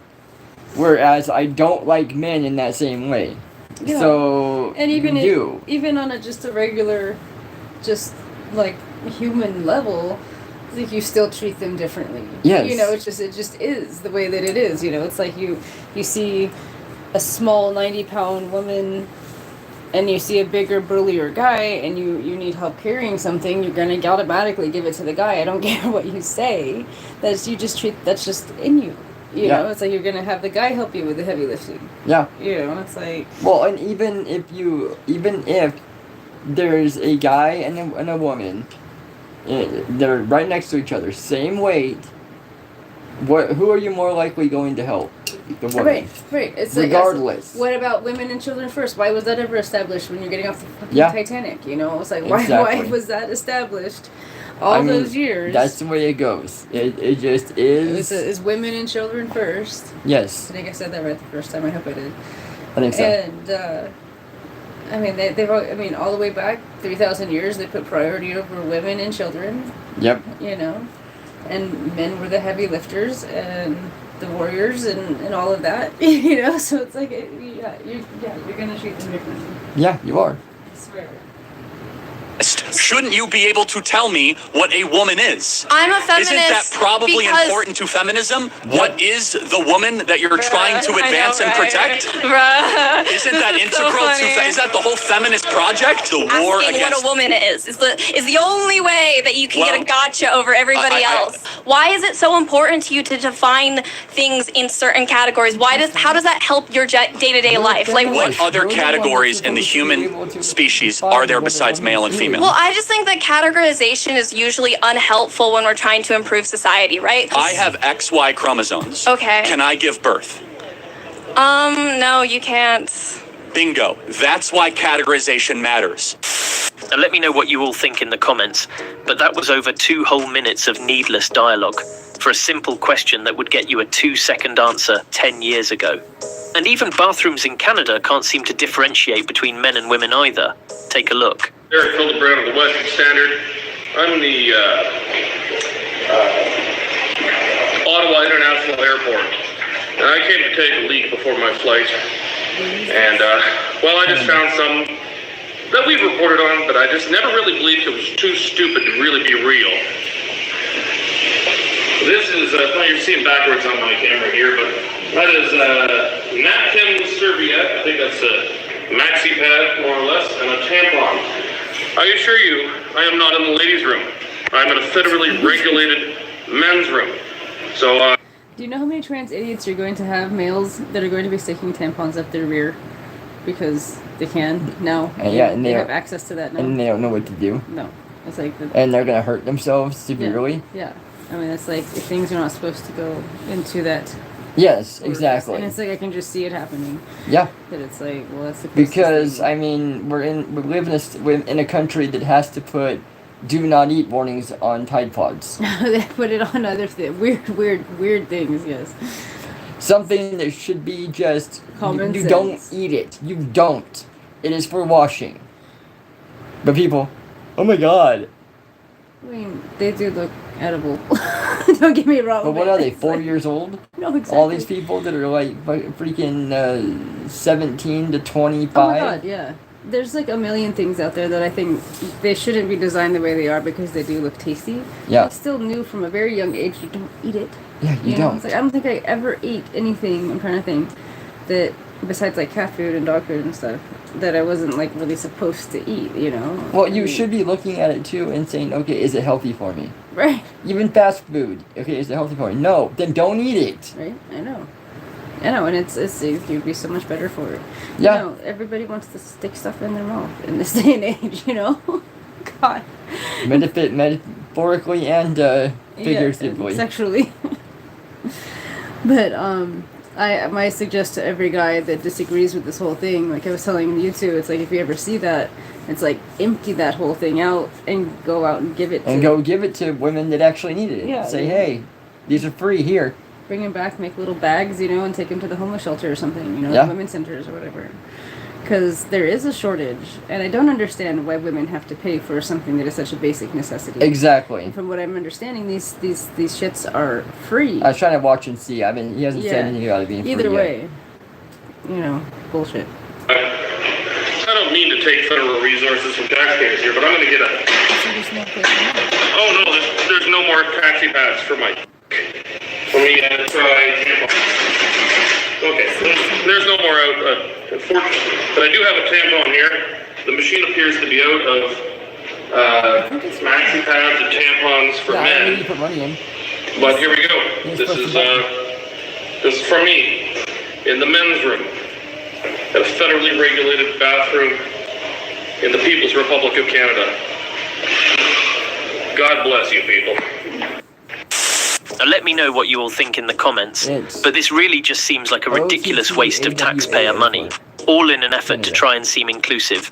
whereas I don't like men in that same way. Yeah. So And even you even on just a regular, just like human level, like you still treat them differently. Yes. You know, it just is the way that it is. You know, it's like you see a small 90-pound woman, and you see a bigger, burlier guy, and you need help carrying something, you're gonna automatically give it to the guy. I don't care what you say. That's just in you. You know, it's like you're gonna have the guy help you with the heavy lifting. Yeah. You know, it's like. Well, and even if there's a guy and a woman, they're right next to each other, same weight. Who are you more likely going to help? The woman. Right. It's regardless. Like, what about women and children first? Why was that ever established when you're getting off the fucking Titanic? You know, it's like why was that established all those years? That's the way it goes. It just is. It's women and children first. Yes. I think I said that right the first time. I hope I did. I think so. And I mean, they've all the way back 3,000 years, they put priority over women and children. Yep. You know, and men were the heavy lifters and the warriors and all of that. You know, so it's like, you're gonna treat them differently. Yeah, you are. I swear. Shouldn't you be able to tell me what a woman is? I'm a feminist. Isn't that probably because- important to feminism? What is the woman that you're trying to advance and protect? Bruh. Isn't that It's so integral to? funny. Is that the whole feminist project? The war Asking against. what a woman is the only way that you can get a gotcha over everybody else. Why is it so important to you to define things in certain categories? How does that help your day-to-day life? Like What other categories in the human species are there besides male and female? Well, I just think that categorization is usually unhelpful when we're trying to improve society, right? I have XY chromosomes. Okay. Can I give birth? No, you can't. Bingo. That's why categorization matters. And let me know what you all think in the comments. But that was over 2 whole minutes of needless dialogue for a simple question that would get you a 2-second answer 10 years ago. And even bathrooms in Canada can't seem to differentiate between men and women either. Take a look. Eric Hildebrand of the Western Standard. I'm the Ottawa International Airport. And I came to take a leak before my flight. And, I just found some that we've reported on, but I just never really believed it was too stupid to really be real. This is, you're seeing backwards on my camera here, but that is napkin serviette. I think that's a maxi pad, more or less, and a tampon. I assure you, I am not in the ladies' room. I'm in a federally regulated men's room. So, Do you know how many trans idiots you're going to have, males, that are going to be sticking tampons up their rear because they can now? And they have access to that now. And they don't know what to do. No. It's like... And they're going to hurt themselves severely. Yeah. I mean, it's like things are not supposed to go into that. Yes, exactly. And it's like I can just see it happening. Yeah. That it's like, well, that's the because I mean, we're in a country that has to put "do not eat" warnings on Tide Pods. They put it on other weird things. Yes. Something that should be just common sense. Don't eat it. You don't. It is for washing. But people, oh my god. I mean, they do look edible. Don't get me wrong. But what are they, 4 years old? No, exactly. All these people that are like freaking 17 to 25? Oh my god, yeah. There's like a million things out there that I think they shouldn't be designed the way they are because they do look tasty. Yeah. I still knew from a very young age you don't eat it. Yeah, you don't. It's like, I don't think I ever ate anything, I'm trying to think, that besides like cat food and dog food and stuff, that I wasn't like really supposed to eat, you know? Well, you should be looking at it too and saying, okay, is it healthy for me? Right. Even fast food. Okay, is it healthy for me? No, then don't eat it. Right? I know, and you'd be so much better for it. Yeah. You know, everybody wants to stick stuff in their mouth in this day and age, you know? God. Metaphorically and figuratively. Yeah, sexually. But, I might suggest to every guy that disagrees with this whole thing, like I was telling you too, it's like if you ever see that, it's like empty that whole thing out and go out and give it to women that actually need it. Yeah. Say, hey, these are free here. Bring them back, make little bags, you know, and take them to the homeless shelter or something, you know, Yeah. women's centers or whatever. Because there is a shortage, and I don't understand why women have to pay for something that is such a basic necessity. Exactly. And from what I'm understanding, these shits are free. I was trying to watch and see. I mean, he hasn't said anything about it being free Either yet. way, you know, bullshit. I don't mean to take federal resources from taxpayers here, but I'm going to get a... Oh, no, there's no more taxi pads for my... Let me try... Okay, there's no more out, unfortunately. But I do have a tampon here. The machine appears to be out of maxi pads and tampons for men. You put money in. But here we go. This is from me in the men's room at a federally regulated bathroom in the People's Republic of Canada. God bless you, people. Let me know what you all think in the comments, but this really just seems like a ridiculous waste of taxpayer money, all in an effort to try and seem inclusive.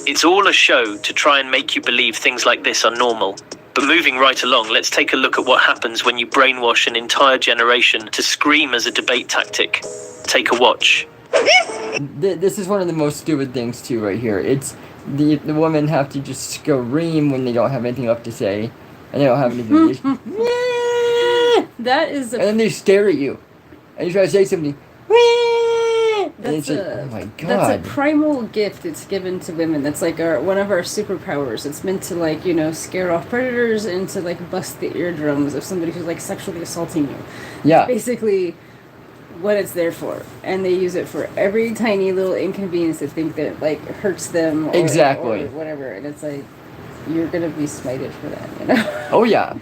It's all a show to try and make you believe things like this are normal. But moving right along, let's take a look at what happens when you brainwash an entire generation to scream as a debate tactic. Take a watch. This is one of the most stupid things too right here. It's the women have to just scream when they don't have anything left to say, and they don't have anything to That is and then they stare at you, and you try to say something, It's like, oh my god. That's a primal gift it's given to women. That's like one of our superpowers. It's meant to like, scare off predators and to like bust the eardrums of somebody who's like sexually assaulting you. Yeah. It's basically what it's there for. And they use it for every tiny little inconvenience they think that like hurts them or, Exactly. or whatever. And it's like, you're gonna be smited for that, Oh yeah.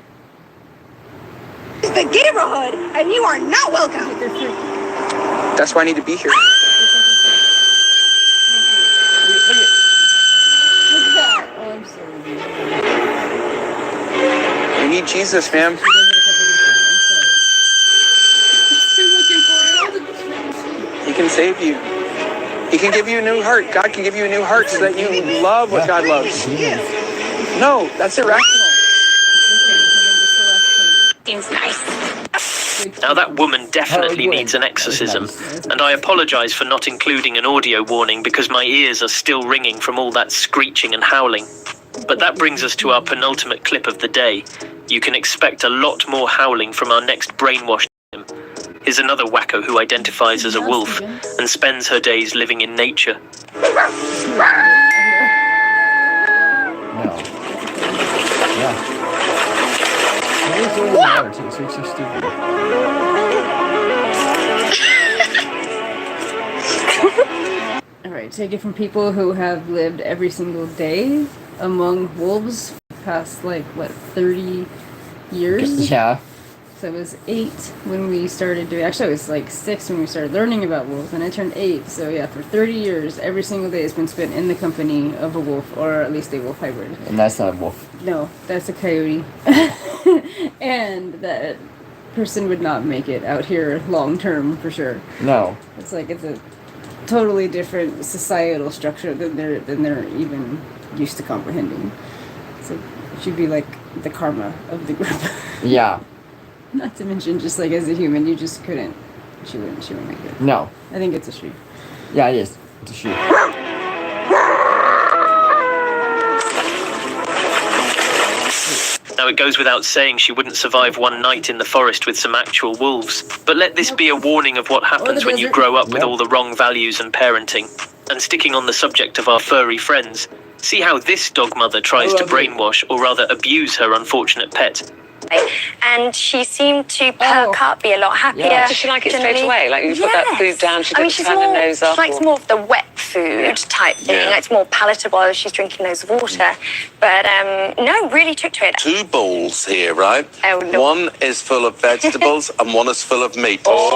It's the neighborhood, and you are not welcome. That's why I need to be here. Oh, I'm sorry. We need Jesus, ma'am. He can save you. He can give you a new heart. God can give you a new heart so that you love what God loves. No, that's irrational. Seems nice. Now that woman definitely needs an exorcism, and I apologise for not including an audio warning because my ears are still ringing from all that screeching and howling. But that brings us to our penultimate clip of the day. You can expect a lot more howling from our next brainwash. Here's another wacko who identifies as a wolf and spends her days living in nature. No. Yeah. What? It's so stupid. Alright, take it from people who have lived every single day among wolves past 30 years? Yeah. So I was 8 when we started doing, actually I was 6 when we started learning about wolves, and I turned 8, so yeah, for 30 years, every single day has been spent in the company of a wolf, or at least a wolf hybrid. And that's not a wolf. No, that's a coyote. And that person would not make it out here long term, for sure. No. It's a totally different societal structure than they're even used to comprehending. So it should be like the karma of the group. Yeah. Not to mention, just as a human, you just couldn't. She wouldn't make it. No. I think it's a she. Yeah, it is. It's a she. Now, it goes without saying she wouldn't survive one night in the forest with some actual wolves. But let this be a warning of what happens when you grow up with all the wrong values and parenting. And sticking on the subject of our furry friends, see how this dog mother tries to brainwash, or rather abuse, her unfortunate pet. And she seemed to perk up, be a lot happier. Yeah. Does she like it straight away? Like you put that food down, she doesn't turn her nose up? She likes more of the wet food type thing. Yeah. It's more palatable as she's drinking loads of water. But no, really took to it. 2 bowls here, right? Oh, no. One is full of vegetables and one is full of meat. Storm,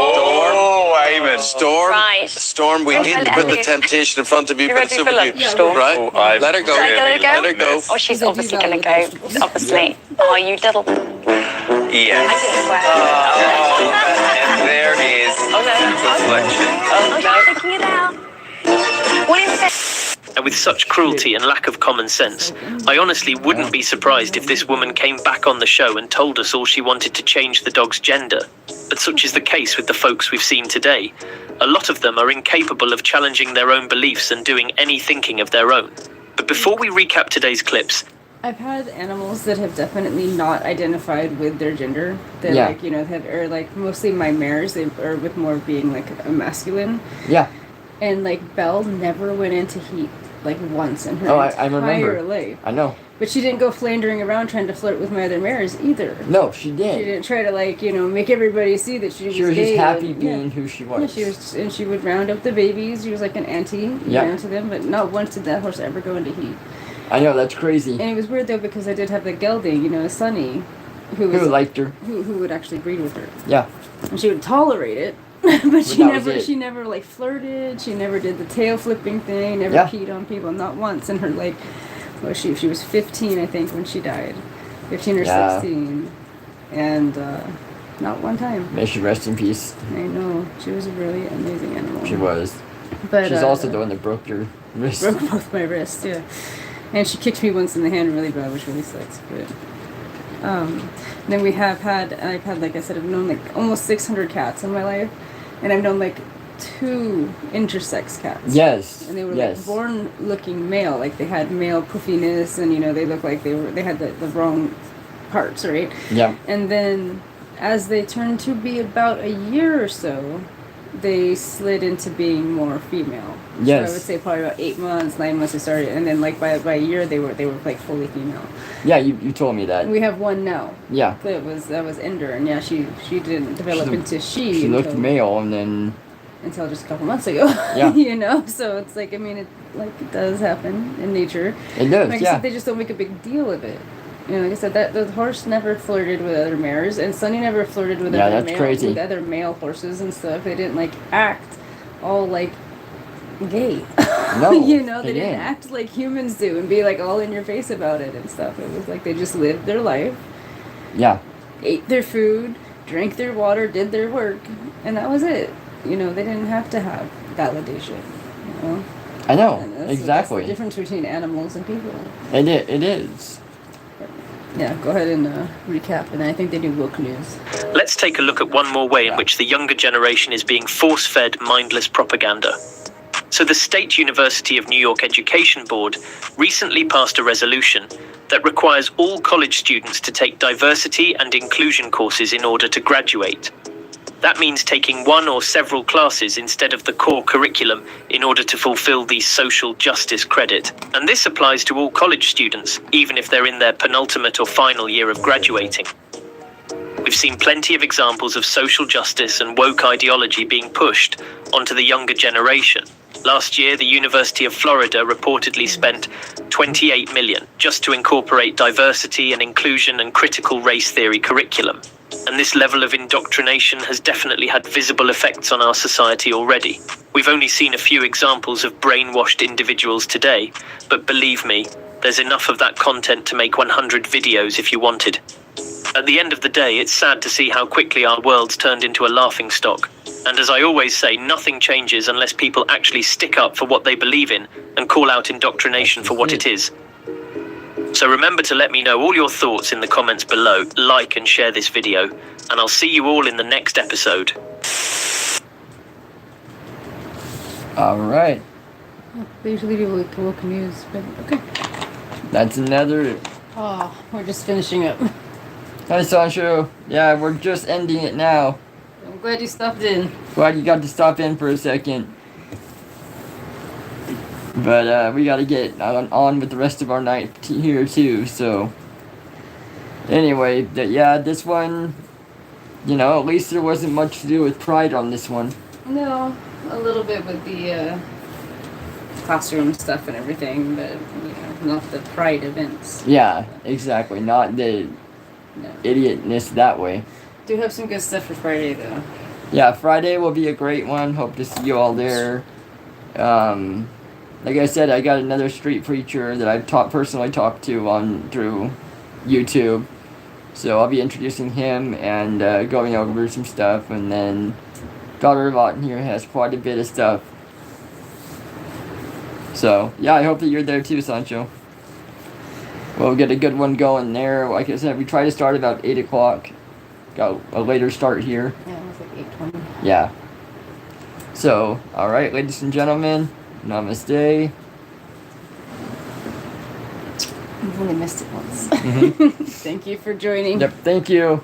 Right. Storm, we need to put the temptation in front of you, You but ready it's for over lunch, you. Storm? Right? Let her go. Should I let her go? Let her go. Oh, she's obviously going to go. Obviously. Oh, you little... Yes. I didn't swear. And there is I'm checking it out. What is it? And with such cruelty and lack of common sense, I honestly wouldn't be surprised if this woman came back on the show and told us all she wanted to change the dog's gender. But such is the case with the folks we've seen today. A lot of them are incapable of challenging their own beliefs and doing any thinking of their own. But before we recap today's clips, I've had animals that have definitely not identified with their gender. That mostly my mares, they are with more of being a masculine. Yeah. And Belle never went into heat once in her I remember. entire life. I know. But she didn't go flandering around trying to flirt with my other mares either. No, she didn't. She didn't try to make everybody see that she was She was gay just happy and, being who she was. Yeah, she would round up the babies. She was like an auntie, to them. But not once did that horse ever go into heat. I know, that's crazy. And it was weird though because I did have the gelding, Sunny, who liked her, who would actually breed with her. Yeah. And she would tolerate it, but she never flirted. She never did the tail flipping thing. Never peed on people, not once. And her she was 15 I think when she died, 15 or 16, and not one time. May she rest in peace. I know, she was a really amazing animal. She was. But she's also the one that broke your wrist. Broke both my wrists, yeah. And she kicked me once in the hand really bad, which really sucks. But then I've had, like I said, I've known almost 600 cats in my life, and I've known 2 intersex cats. Yes. And they were born looking male, they had male puffiness, and they looked like they had the wrong parts, right? Yeah. And then as they turned to be about a year or so, they slid into being more female. Yes. So I would say probably about 8 months, 9 months they started, and then like by a year they were like fully female. Yeah, you told me that. We have one now. Yeah. That was Ender, and yeah, she didn't develop into She looked male, and then until just a couple months ago. Yeah. You know, so it's like, I mean, it does happen in nature. It does. Like I said, they just don't make a big deal of it. You know, like I said, that the horse never flirted with other mares, and Sunny never flirted with with other male horses and stuff. They didn't like act all like gay. No, you know, they didn't act like humans do and be like all in your face about it and stuff. It was like they just lived their life. Yeah. Ate their food, drank their water, did their work, and that was it. You know, they didn't have to have validation. You know. I know, That's the difference between animals and people. It is. Yeah, go ahead and recap, and I think they do woke news. Let's take a look at one more way in which the younger generation is being force-fed mindless propaganda. So the State University of New York Education Board recently passed a resolution that requires all college students to take diversity and inclusion courses in order to graduate. That means taking one or several classes instead of the core curriculum in order to fulfill the social justice credit. And this applies to all college students, even if they're in their penultimate or final year of graduating. We've seen plenty of examples of social justice and woke ideology being pushed onto the younger generation. Last year, the University of Florida reportedly spent $28 million just to incorporate diversity and inclusion and critical race theory curriculum. And this level of indoctrination has definitely had visible effects on our society already. We've only seen a few examples of brainwashed individuals today, but believe me, there's enough of that content to make 100 videos if you wanted. At the end of the day, it's sad to see how quickly our world's turned into a laughingstock. And as I always say, nothing changes unless people actually stick up for what they believe in and call out indoctrination for what it is. So remember to let me know all your thoughts in the comments below, like and share this video, and I'll see you all in the next episode. Alright. They usually do woke news, but okay. That's another... Oh, we're just finishing up. Hi, Sancho. Yeah, we're just ending it now. I'm glad you stopped in. Glad you got to stop in for a second. But we gotta get on with the rest of our night here too, so... Anyway, yeah, this one... You know, at least there wasn't much to do with pride on this one. No, a little bit with the classroom stuff and everything, but, you know, not the pride events. Yeah, exactly. Not the idiotness that way. Do have some good stuff for Friday, though. Yeah, Friday will be a great one. Hope to see you all there. Like I said, I got another street preacher that I've personally talked to through YouTube. So I'll be introducing him and going over some stuff. And then Daughter Rotten here has quite a bit of stuff. So, yeah, I hope that you're there too, Sancho. We'll get a good one going there. Like I said, we try to start about 8 o'clock. Got a later start here. Yeah, it was like 8:20. Yeah. So, alright, ladies and gentlemen, namaste. I've only missed it once. Mm-hmm. Thank you for joining. Yep, thank you.